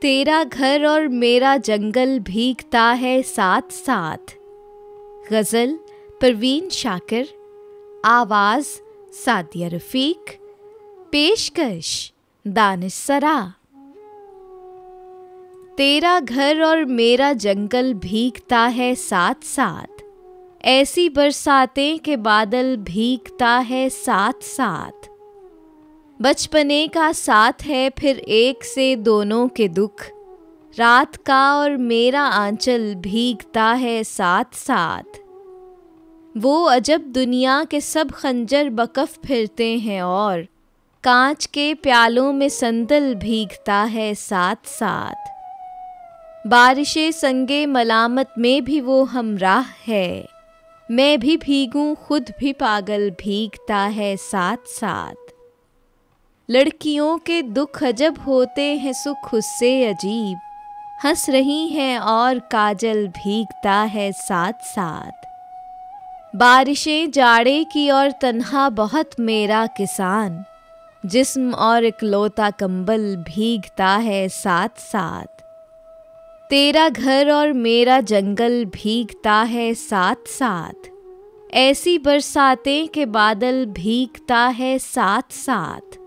तेरा घर और मेरा जंगल भीगता है साथ साथ। गज़ल परवीन शाकिर, आवाज़ सादिया रफ़ीक, पेशकश दानिश सरा। तेरा घर और मेरा जंगल भीगता है साथ साथ, ऐसी बरसातें के बादल भीगता है साथ साथ। बचपने का साथ है फिर एक से दोनों के दुख, रात का और मेरा आंचल भीगता है साथ साथ। वो अजब दुनिया के सब खंजर बकफ फिरते हैं और कांच के प्यालों में संदल भीगता है साथ साथ। बारिशे संगे मलामत में भी वो हमराह है, मैं भी भीगूं खुद भी पागल भीगता है साथ साथ। लड़कियों के दुख अजब होते हैं सुख उससे अजीब, हंस रही हैं और काजल भीगता है साथ साथ। बारिशें जाड़े की और तन्हा बहुत मेरा किसान, जिस्म और इकलौता कंबल भीगता है साथ साथ। तेरा घर और मेरा जंगल भीगता है साथ साथ, ऐसी बरसातें के बादल भीगता है साथ साथ।